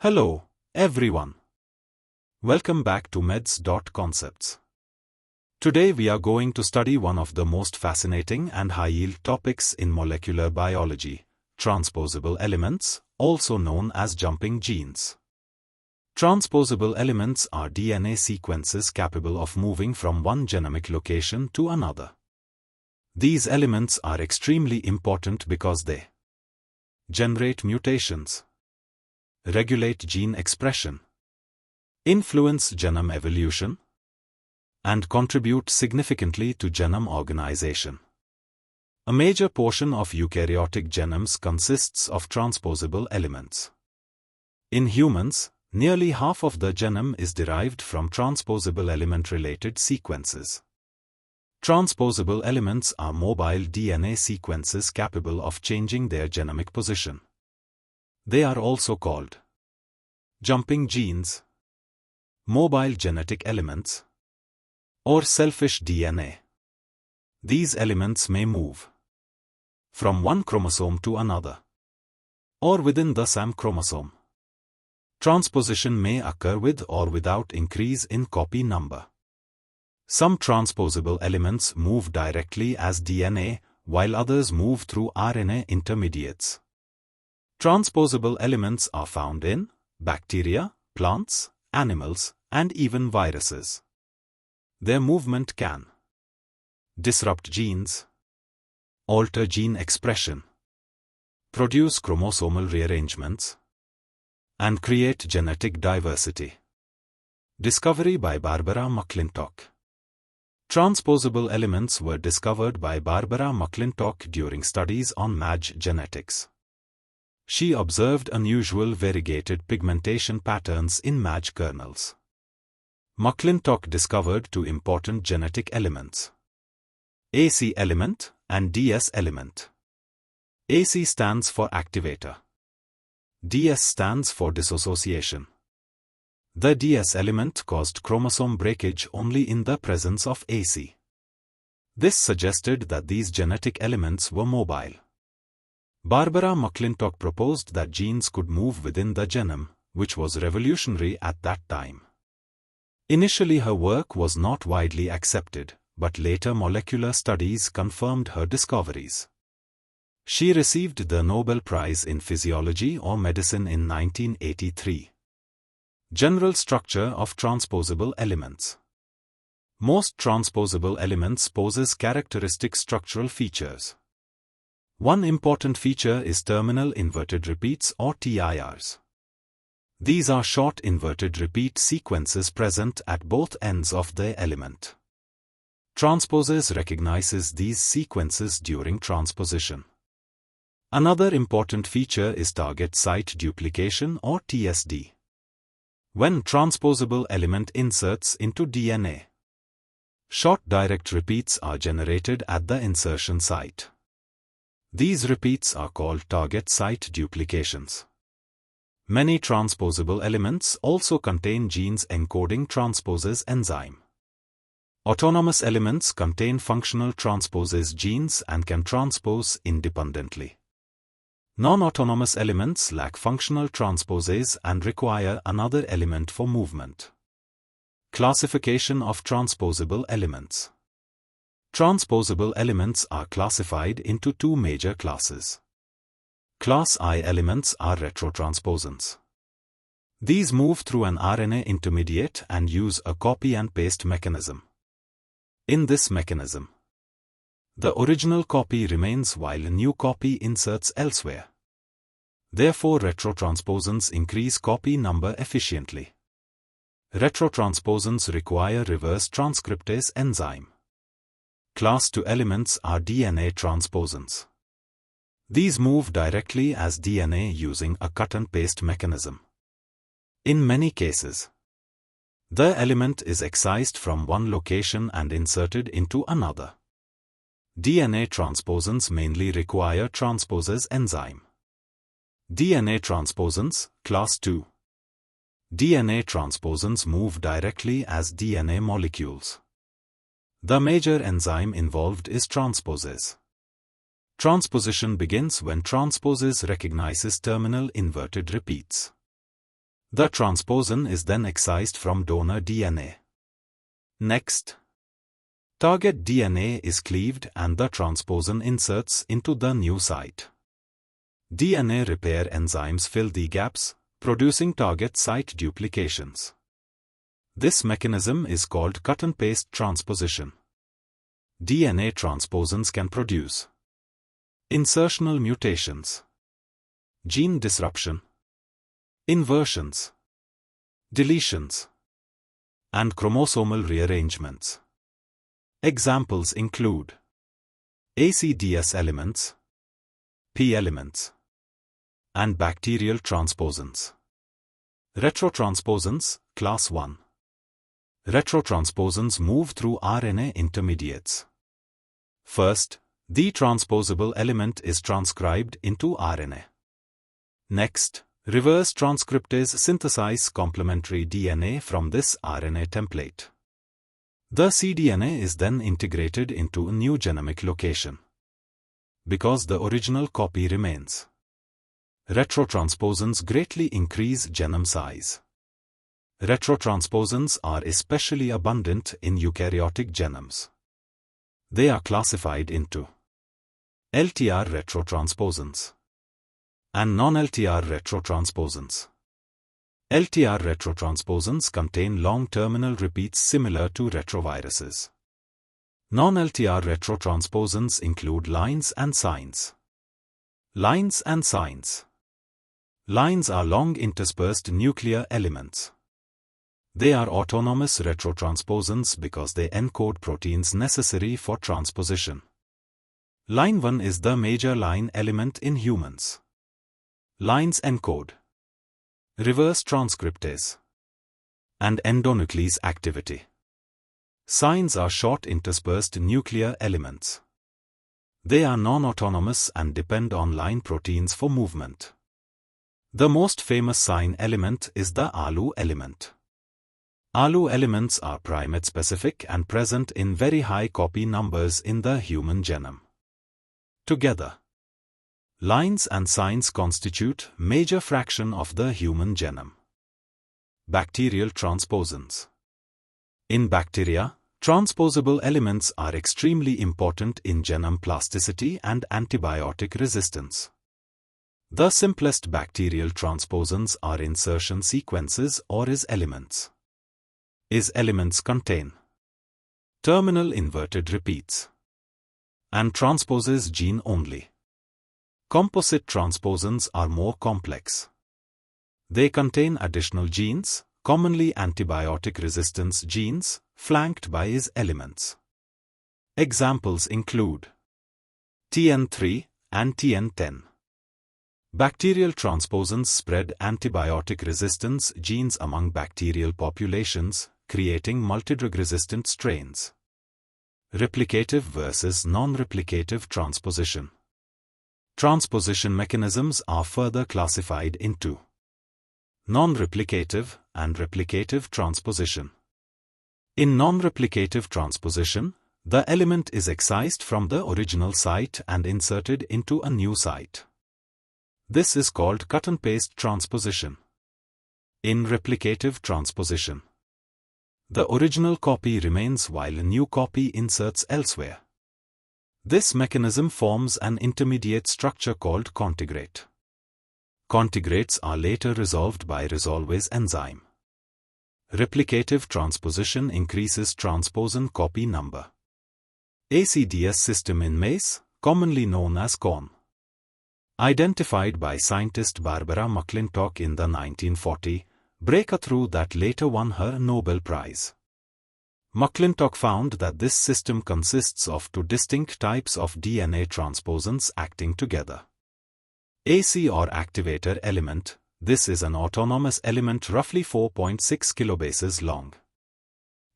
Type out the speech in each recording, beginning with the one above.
Hello, everyone. Welcome back to Meds.Concepts. Today we are going to study one of the most fascinating and high-yield topics in molecular biology, transposable elements, also known as jumping genes. Transposable elements are DNA sequences capable of moving from one genomic location to another. These elements are extremely important because they generate mutations, regulate gene expression, influence genome evolution, and contribute significantly to genome organization. A major portion of eukaryotic genomes consists of transposable elements. In humans, nearly half of the genome is derived from transposable element-related sequences. Transposable elements are mobile DNA sequences capable of changing their genomic position. They are also called jumping genes, mobile genetic elements, or selfish DNA. These elements may move from one chromosome to another, or within the same chromosome. Transposition may occur with or without increase in copy number. Some transposable elements move directly as DNA, while others move through RNA intermediates. Transposable elements are found in bacteria, plants, animals, and even viruses. Their movement can disrupt genes, alter gene expression, produce chromosomal rearrangements, and create genetic diversity. Discovery by Barbara McClintock. Transposable elements were discovered by Barbara McClintock during studies on MAG genetics. She observed unusual variegated pigmentation patterns in MAG kernels. McClintock discovered two important genetic elements: AC element and DS element. AC stands for activator. DS stands for dissociation. The DS element caused chromosome breakage only in the presence of AC. This suggested that these genetic elements were mobile. Barbara McClintock proposed that genes could move within the genome, which was revolutionary at that time. Initially her work was not widely accepted, but later molecular studies confirmed her discoveries. She received the Nobel Prize in Physiology or Medicine in 1983. General structure of transposable elements. Most transposable elements possess characteristic structural features. One important feature is terminal inverted repeats or TIRs. These are short inverted repeat sequences present at both ends of the element. Transposase recognizes these sequences during transposition. Another important feature is target site duplication or TSD. When transposable element inserts into DNA, short direct repeats are generated at the insertion site. These repeats are called target site duplications. Many transposable elements also contain genes encoding transposase enzyme. Autonomous elements contain functional transposase genes and can transpose independently. Non-autonomous elements lack functional transposase and require another element for movement. Classification of transposable elements. Transposable elements are classified into two major classes. Class I elements are retrotransposons. These move through an RNA intermediate and use a copy and paste mechanism. In this mechanism, the original copy remains while a new copy inserts elsewhere. Therefore, retrotransposons increase copy number efficiently. Retrotransposons require reverse transcriptase enzyme. Class II elements are DNA transposons. These move directly as DNA using a cut-and-paste mechanism. In many cases, the element is excised from one location and inserted into another. DNA transposons mainly require transposase enzyme. DNA transposons, Class II. DNA transposons move directly as DNA molecules. The major enzyme involved is transposase. Transposition begins when transposase recognizes terminal inverted repeats. The transposon is then excised from donor DNA. Next, target DNA is cleaved and the transposon inserts into the new site. DNA repair enzymes fill the gaps, producing target site duplications. This mechanism is called cut-and-paste transposition. DNA transposons can produce insertional mutations, gene disruption, inversions, deletions, and chromosomal rearrangements. Examples include ACDS elements, P elements, and bacterial transposons. Retrotransposons, Class 1. Retrotransposons move through RNA intermediates. First, the transposable element is transcribed into RNA. Next, reverse transcriptase synthesize complementary DNA from this RNA template. The cDNA is then integrated into a new genomic location. Because the original copy remains, retrotransposons greatly increase genome size. Retrotransposons are especially abundant in eukaryotic genomes. They are classified into LTR retrotransposons and non-LTR retrotransposons. LTR retrotransposons contain long terminal repeats similar to retroviruses. Non-LTR retrotransposons include lines and signs. Lines and signs. Lines are long interspersed nuclear elements. They are autonomous retrotransposons because they encode proteins necessary for transposition. Line 1 is the major line element in humans. Lines encode reverse transcriptase and endonuclease activity. Signs are short interspersed nuclear elements. They are non-autonomous and depend on line proteins for movement. The most famous sign element is the ALU element. ALU elements are primate-specific and present in very high copy numbers in the human genome. Together, lines and signs constitute major fraction of the human genome. Bacterial transposons. In bacteria, transposable elements are extremely important in genome plasticity and antibiotic resistance. The simplest bacterial transposons are insertion sequences or IS elements. IS elements contain terminal inverted repeats and transposes gene only. Composite transposons are more complex. They contain additional genes, commonly antibiotic resistance genes, flanked by IS elements. Examples include TN3 and TN10. Bacterial transposons spread antibiotic resistance genes among bacterial populations, creating multidrug-resistant strains. Replicative versus non-replicative transposition. Transposition mechanisms are further classified into non-replicative and replicative transposition. In non-replicative transposition, the element is excised from the original site and inserted into a new site. This is called cut-and-paste transposition. In replicative transposition, the original copy remains while a new copy inserts elsewhere. This mechanism forms an intermediate structure called contigrate. Contigrates are later resolved by resolvase enzyme. Replicative transposition increases transposon copy number. ACDS system in maize, commonly known as corn. Identified by scientist Barbara McClintock in the 1940 breakthrough that later won her Nobel Prize. McClintock found that this system consists of two distinct types of DNA transposons acting together. AC or activator element, this is an autonomous element roughly 4.6 kilobases long.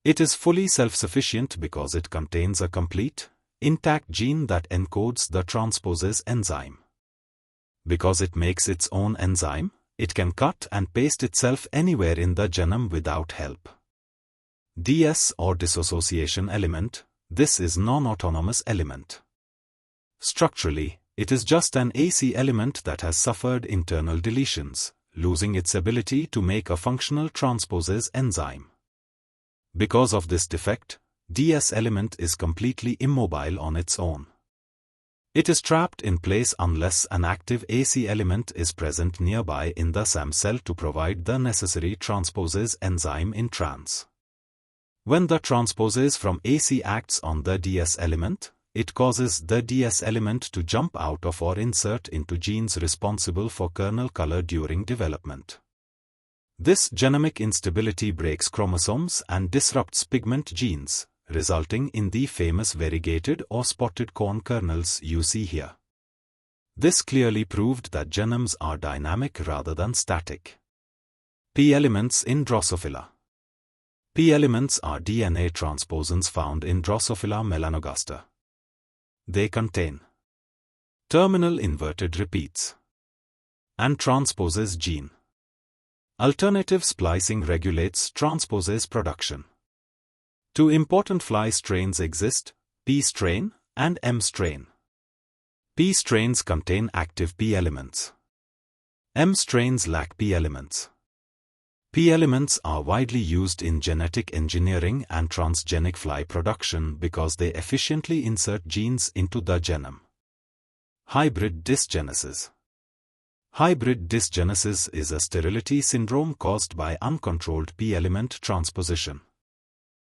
It is fully self-sufficient because it contains a complete, intact gene that encodes the transposase enzyme. Because it makes its own enzyme, it can cut and paste itself anywhere in the genome without help. DS or dissociation element, this is non-autonomous element. Structurally, it is just an AC element that has suffered internal deletions, losing its ability to make a functional transposase enzyme. Because of this defect, DS element is completely immobile on its own. It is trapped in place unless an active AC element is present nearby in the SAM cell to provide the necessary transposase enzyme in trans. When the transposase from AC acts on the DS element, it causes the DS element to jump out of or insert into genes responsible for kernel color during development. This genomic instability breaks chromosomes and disrupts pigment genes, resulting in the famous variegated or spotted corn kernels you see here. This clearly proved that genomes are dynamic rather than static. P elements in Drosophila. P elements are DNA transposons found in Drosophila melanogaster. They contain terminal inverted repeats and transposase gene. Alternative splicing regulates transposase production. Two important fly strains exist, P strain and M strain. P strains contain active P elements. M strains lack P elements. P elements are widely used in genetic engineering and transgenic fly production because they efficiently insert genes into the genome. Hybrid dysgenesis. Hybrid dysgenesis is a sterility syndrome caused by uncontrolled P element transposition.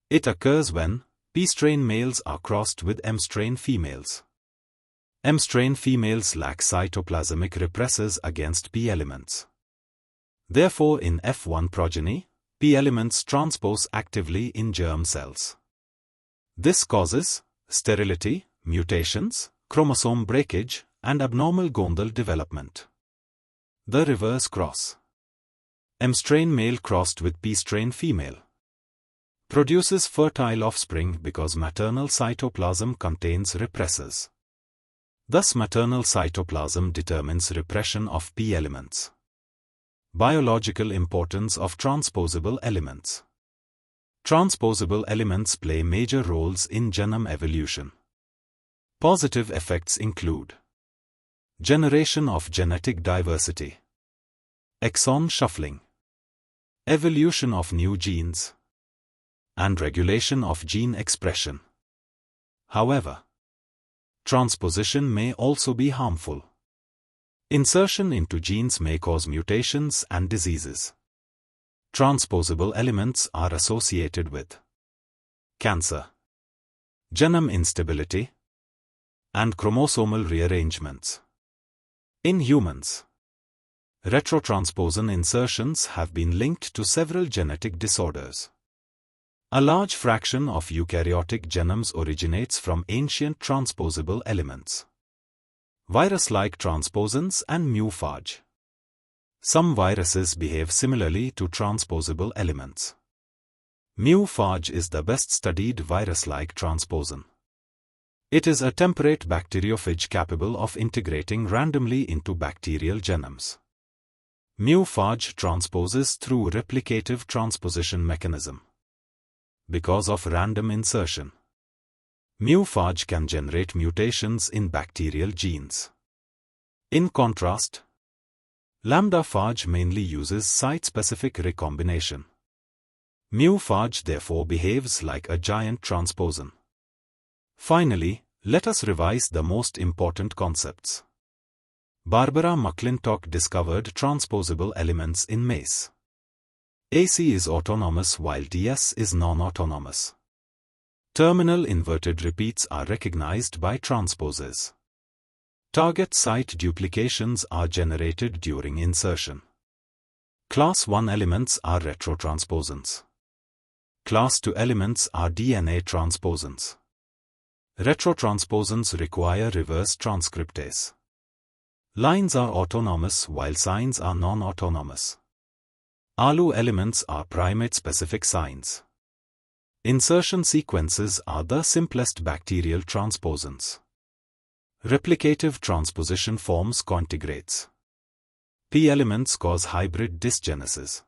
It occurs when P strain males are crossed with M strain females. M strain females lack cytoplasmic repressors against P elements. Therefore, in F1 progeny, P elements transpose actively in germ cells. This causes sterility, mutations, chromosome breakage, and abnormal gonadal development. The reverse cross. M strain male crossed with P strain female produces fertile offspring because maternal cytoplasm contains repressors. Thus, maternal cytoplasm determines repression of P elements. Biological importance of transposable elements. Transposable elements play major roles in genome evolution. Positive effects include generation of genetic diversity, exon shuffling, evolution of new genes, and regulation of gene expression. However, transposition may also be harmful. Insertion into genes may cause mutations and diseases. Transposable elements are associated with cancer, genome instability, and chromosomal rearrangements. In humans, retrotransposon insertions have been linked to several genetic disorders. A large fraction of eukaryotic genomes originates from ancient transposable elements. Virus-like transposons and mu-phage. Some viruses behave similarly to transposable elements. Mu-phage is the best studied virus-like transposon. It is a temperate bacteriophage capable of integrating randomly into bacterial genomes. Mu-phage transposes through replicative transposition mechanism. Because of random insertion, mu-phage can generate mutations in bacterial genes. In contrast, lambda-phage mainly uses site-specific recombination. Mu-phage therefore behaves like a giant transposon. Finally, let us revise the most important concepts. Barbara McClintock discovered transposable elements in maize. AC is autonomous while DS is non-autonomous. Terminal inverted repeats are recognized by transposers. Target site duplications are generated during insertion. Class 1 elements are retrotransposons. Class 2 elements are DNA transposons. Retrotransposons require reverse transcriptase. Lines are autonomous while signs are non-autonomous. ALU elements are primate-specific signs. Insertion sequences are the simplest bacterial transposons. Replicative transposition forms cointegrates. P elements cause hybrid dysgenesis.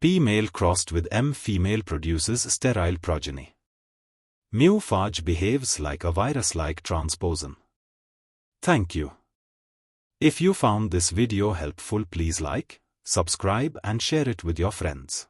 P male crossed with M female produces sterile progeny. Mu-phage behaves like a virus-like transposon. Thank you. If you found this video helpful, please like, subscribe and share it with your friends.